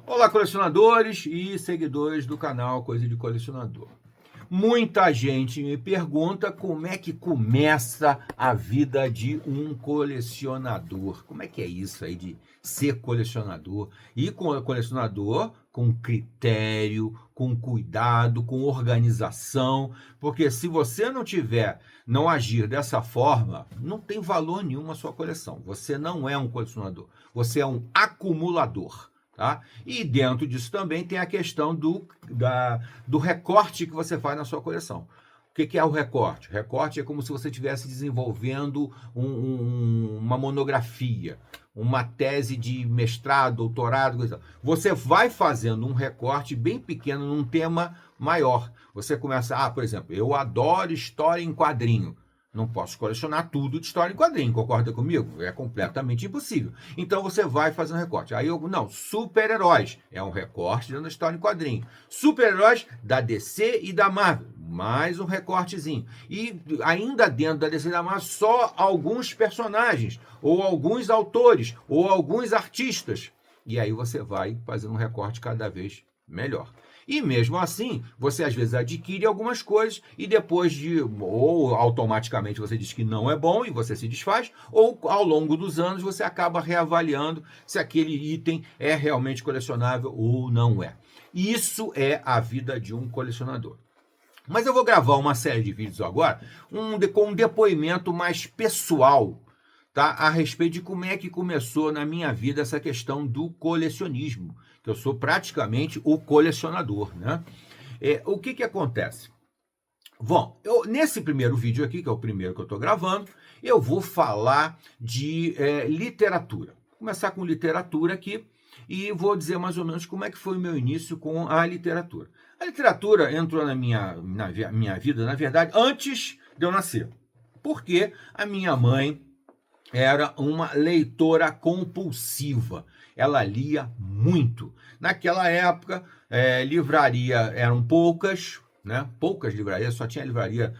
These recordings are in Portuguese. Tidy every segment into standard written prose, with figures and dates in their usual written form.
Olá, colecionadores e seguidores do canal Coisa de Colecionador. Muita gente me pergunta como é que começa a vida de um colecionador. Como é que é isso aí de ser colecionador? E com colecionador com critério, com cuidado, com organização, porque se você não agir dessa forma, não tem valor nenhum a sua coleção. Você não é um colecionador, você é um acumulador. Tá? E dentro disso também tem a questão do recorte que você faz na sua coleção. O que é o recorte? Recorte é como se você estivesse desenvolvendo uma monografia, uma tese de mestrado, doutorado, coisa. Você vai fazendo um recorte bem pequeno num tema maior. Você começa, por exemplo, eu adoro história em quadrinho. Não posso colecionar tudo de história em quadrinho, concorda comigo? É completamente impossível. Então você vai fazer um recorte. Super-heróis. É um recorte dentro da história em quadrinho. Super-heróis da DC e da Marvel. Mais um recortezinho. E ainda dentro da DC e da Marvel, só alguns personagens, ou alguns autores, ou alguns artistas. E aí você vai fazendo um recorte cada vez melhor. E mesmo assim, você às vezes adquire algumas coisas e depois ou automaticamente você diz que não é bom e você se desfaz, ou ao longo dos anos você acaba reavaliando se aquele item é realmente colecionável ou não é. Isso é a vida de um colecionador. Mas eu vou gravar uma série de vídeos agora com um depoimento mais pessoal, tá? A respeito de como é que começou na minha vida essa questão do colecionismo, que eu sou praticamente o colecionador, né? O que acontece? Bom, nesse primeiro vídeo aqui, que é o primeiro que eu estou gravando, eu vou falar de literatura. Vou começar com literatura aqui e vou dizer mais ou menos como é que foi o meu início com a literatura. A literatura entrou na minha vida, na verdade, antes de eu nascer, porque a minha mãe era uma leitora compulsiva. Ela lia muito. Naquela época, livraria eram poucas, né? Poucas livrarias, só tinha livraria.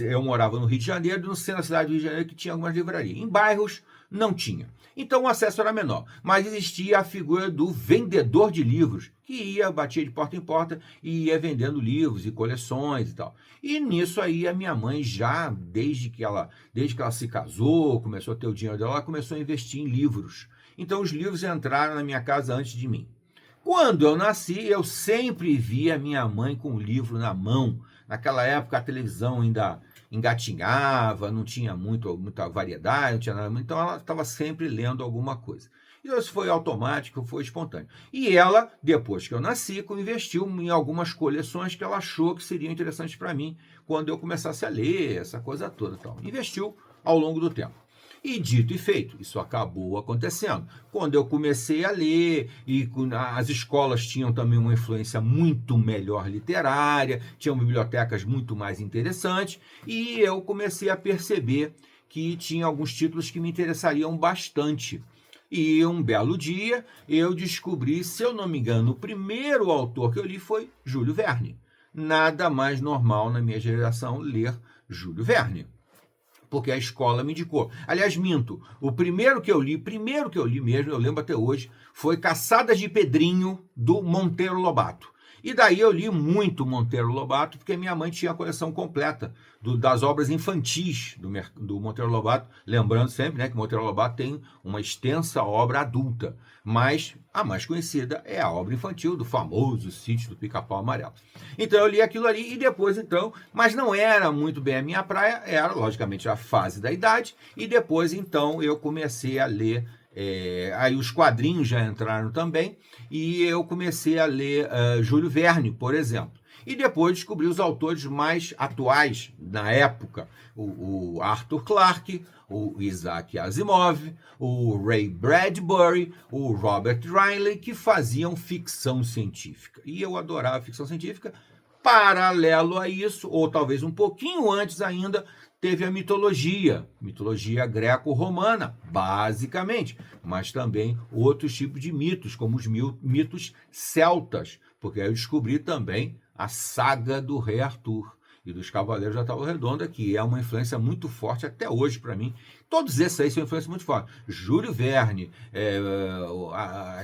Eu morava no Rio de Janeiro, no centro da cidade do Rio de Janeiro, que tinha algumas livrarias. Em bairros, não tinha. Então o acesso era menor. Mas existia a figura do vendedor de livros, que ia, batia de porta em porta e ia vendendo livros e coleções e tal. E nisso aí a minha mãe já, desde que ela se casou, começou a ter o dinheiro dela, ela começou a investir em livros. Então os livros entraram na minha casa antes de mim. Quando eu nasci, eu sempre via minha mãe com o livro na mão. Naquela época a televisão ainda engatinhava, não tinha muita variedade, não tinha nada, então ela estava sempre lendo alguma coisa. E isso foi automático, foi espontâneo. E ela, depois que eu nasci, investiu em algumas coleções que ela achou que seriam interessantes para mim quando eu começasse a ler, essa coisa toda. Então, investiu ao longo do tempo. E dito e feito, isso acabou acontecendo. Quando eu comecei a ler, e as escolas tinham também uma influência muito melhor literária, tinham bibliotecas muito mais interessantes, e eu comecei a perceber que tinha alguns títulos que me interessariam bastante. E um belo dia eu descobri, se eu não me engano, o primeiro autor que eu li foi Júlio Verne. Nada mais normal na minha geração ler Júlio Verne, porque a escola me indicou. Aliás, minto, o primeiro que eu li mesmo, eu lembro até hoje, foi Caçadas de Pedrinho, do Monteiro Lobato. E daí eu li muito Monteiro Lobato, porque minha mãe tinha a coleção completa das obras infantis do Monteiro Lobato. Lembrando sempre, né, que Monteiro Lobato tem uma extensa obra adulta, mas a mais conhecida é a obra infantil do famoso Sítio do Pica-Pau Amarelo. Então eu li aquilo ali e depois então, mas não era muito bem a minha praia, era logicamente a fase da idade, e depois então eu comecei a ler. Aí os quadrinhos já entraram também, e eu comecei a ler Júlio Verne, por exemplo. E depois descobri os autores mais atuais na época, o Arthur Clarke, o Isaac Asimov, o Ray Bradbury, o Robert Riley, que faziam ficção científica. E eu adorava ficção científica. Paralelo a isso, ou talvez um pouquinho antes ainda, teve a mitologia greco-romana, basicamente, mas também outros tipos de mitos, como os mitos celtas, porque aí eu descobri também a saga do Rei Arthur e dos Cavaleiros da Tábua Redonda, que é uma influência muito forte até hoje para mim, Todos esses aí são influências muito fortes. Júlio Verne,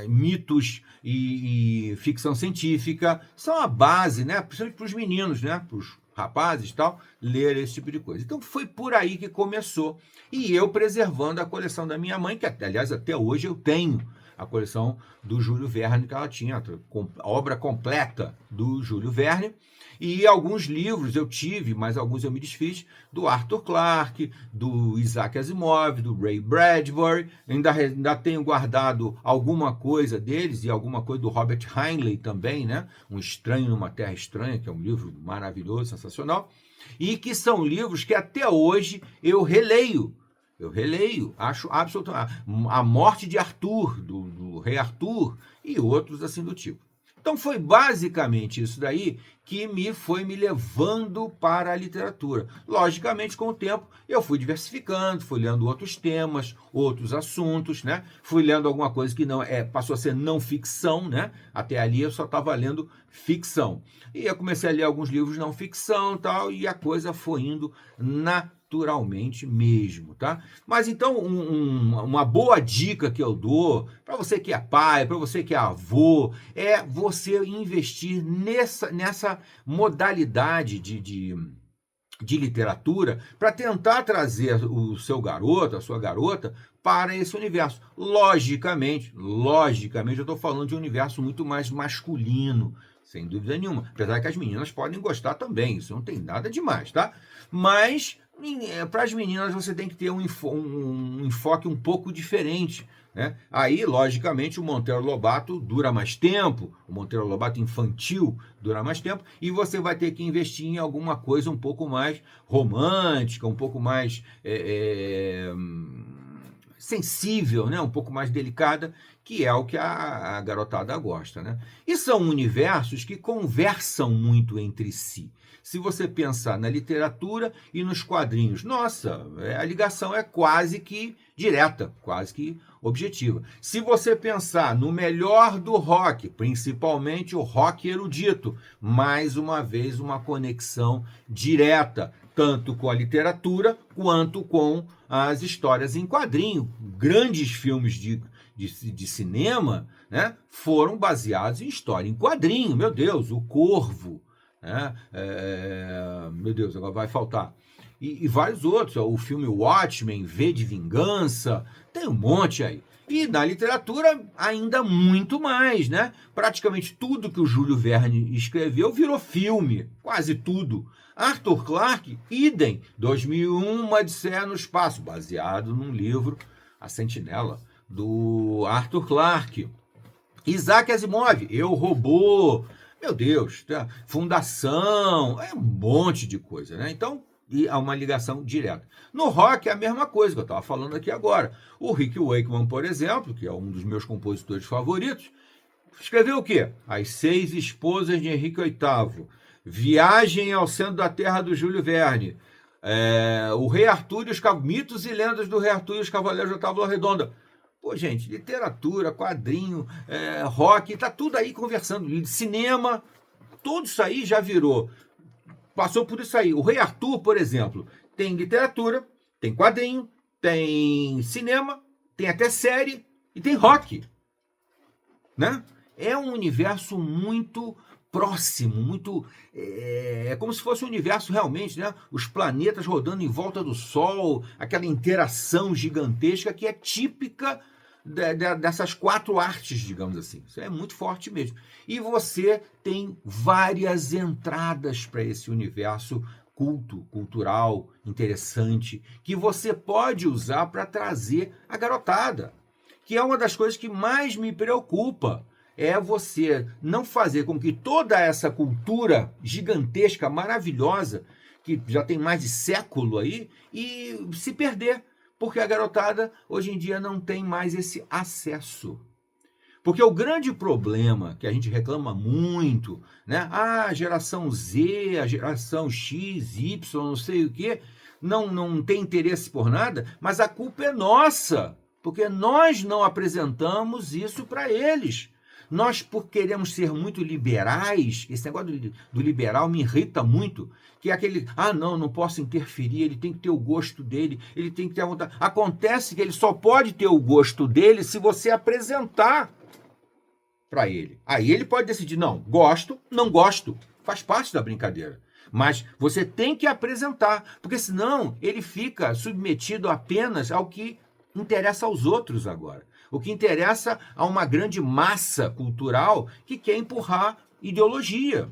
mitos e ficção científica são a base, né? Principalmente para os meninos, né? Para os rapazes e tal, ler esse tipo de coisa. Então foi por aí que começou. E eu preservando a coleção da minha mãe, que aliás até hoje eu tenho a coleção do Júlio Verne, que ela tinha, a obra completa do Júlio Verne. E alguns livros eu tive, mas alguns eu me desfiz, do Arthur Clarke, do Isaac Asimov, do Ray Bradbury. Ainda tenho guardado alguma coisa deles e alguma coisa do Robert Heinlein também, né? Um Estranho numa Terra Estranha, que é um livro maravilhoso, sensacional. E que são livros que até hoje eu releio. Acho absolutamente. A Morte de Arthur, do Rei Arthur, e outros assim do tipo. Então foi basicamente isso daí que foi me levando para a literatura. Logicamente, com o tempo, eu fui diversificando, fui lendo outros temas, outros assuntos, né? Fui lendo alguma coisa que não passou a ser não ficção, né? Até ali eu só estava lendo ficção. E eu comecei a ler alguns livros não ficção, tal, e a coisa foi indo naturalmente mesmo, tá? Mas então uma boa dica que eu dou para você que é pai, para você que é avô, é você investir nessa modalidade de literatura para tentar trazer o seu garoto, a sua garota, para esse universo. Logicamente, eu estou falando de um universo muito mais masculino, sem dúvida nenhuma. Apesar que as meninas podem gostar também, isso não tem nada demais, tá? Mas para as meninas você tem que ter um enfoque um pouco diferente, né? Aí, logicamente, o Monteiro Lobato dura mais tempo, o Monteiro Lobato infantil dura mais tempo, e você vai ter que investir em alguma coisa um pouco mais romântica, um pouco mais sensível, né? Um pouco mais delicada, que é o que a garotada gosta, né? E são universos que conversam muito entre si. Se você pensar na literatura e nos quadrinhos, nossa, a ligação é quase que direta, quase que objetiva. Se você pensar no melhor do rock, principalmente o rock erudito, mais uma vez uma conexão direta, tanto com a literatura quanto com as histórias em quadrinho. Grandes filmes de cinema, né, foram baseados em história em quadrinho. Meu Deus, O Corvo, né? Meu Deus, agora vai faltar. E vários outros, o filme Watchmen, V de Vingança, tem um monte aí. E na literatura, ainda muito mais, né? Praticamente tudo que o Júlio Verne escreveu virou filme, quase tudo. Arthur Clarke, idem, 2001, Uma Odisseia no Espaço, baseado num livro, A Sentinela, do Arthur Clarke. Isaac Asimov, Eu, Robô, meu Deus, tá? Fundação, um monte de coisa, né? Então, e há uma ligação direta. No rock é a mesma coisa que eu estava falando aqui agora. O Rick Wakeman, por exemplo, que é um dos meus compositores favoritos, escreveu o quê? As Seis Esposas de Henrique VIII, Viagem ao Centro da Terra do Júlio Verne, o Rei Arthur e os Mitos e Lendas do Rei Arthur e os Cavaleiros da Tábua Redonda. Pô, gente, literatura, quadrinho, rock, tá tudo aí conversando. Cinema, tudo isso aí já virou. Passou por isso aí. O Rei Arthur, por exemplo, tem literatura, tem quadrinho, tem cinema, tem até série e tem rock, né? É um universo muito próximo, muito é como se fosse um universo realmente, né? Os planetas rodando em volta do Sol, aquela interação gigantesca que é típica dessas quatro artes, digamos assim. Isso é muito forte mesmo. E você tem várias entradas para esse universo cultural, interessante, que você pode usar para trazer a garotada, que é uma das coisas que mais me preocupa. É você não fazer com que toda essa cultura gigantesca, maravilhosa, que já tem mais de século aí, e se perder. Porque a garotada, hoje em dia, não tem mais esse acesso. Porque o grande problema que a gente reclama muito, né? A geração Z, a geração X, Y, não sei o quê, não tem interesse por nada, mas a culpa é nossa, porque nós não apresentamos isso para eles. Nós, por queremos ser muito liberais, esse negócio do liberal me irrita muito, que é aquele, não posso interferir, ele tem que ter o gosto dele, ele tem que ter a vontade. Acontece que ele só pode ter o gosto dele se você apresentar para ele. Aí ele pode decidir, não, gosto, não gosto. Faz parte da brincadeira. Mas você tem que apresentar, porque senão ele fica submetido apenas ao que interessa aos outros agora. O que interessa a uma grande massa cultural que quer empurrar ideologia.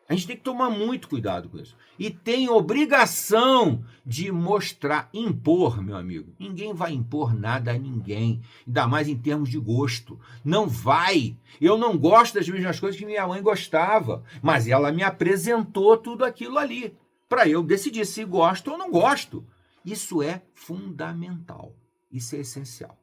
A gente tem que tomar muito cuidado com isso. E tem obrigação de mostrar, impor, meu amigo. Ninguém vai impor nada a ninguém, ainda mais em termos de gosto. Não vai. Eu não gosto das mesmas coisas que minha mãe gostava, mas ela me apresentou tudo aquilo ali, para eu decidir se gosto ou não gosto. Isso é fundamental. Isso é essencial.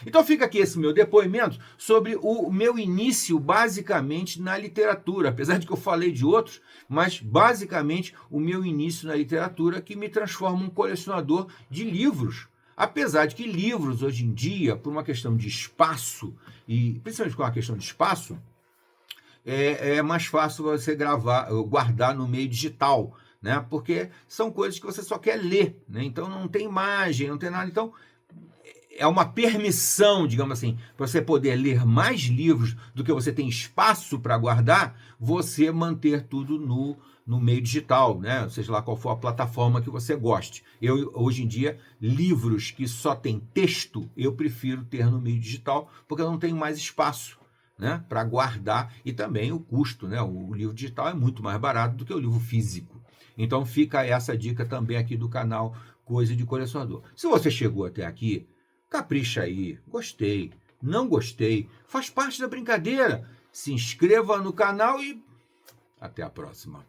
Então fica aqui esse meu depoimento sobre o meu início basicamente na literatura, apesar de que eu falei de outros, mas basicamente o meu início na literatura que me transforma um colecionador de livros. Apesar de que livros hoje em dia, por uma questão de espaço, e principalmente com a questão de espaço, é mais fácil você guardar no meio digital, né? Porque são coisas que você só quer ler, né? Então não tem imagem, não tem nada. Então é uma permissão, digamos assim, para você poder ler mais livros do que você tem espaço para guardar, você manter tudo no meio digital, né? Seja lá qual for a plataforma que você goste. Eu, hoje em dia, livros que só tem texto, eu prefiro ter no meio digital, porque eu não tenho mais espaço, né, para guardar, e também o custo, né? O livro digital é muito mais barato do que o livro físico. Então fica essa dica também aqui do canal Coisa de Colecionador. Se você chegou até aqui, capricha aí, gostei, não gostei, faz parte da brincadeira. Se inscreva no canal e até a próxima.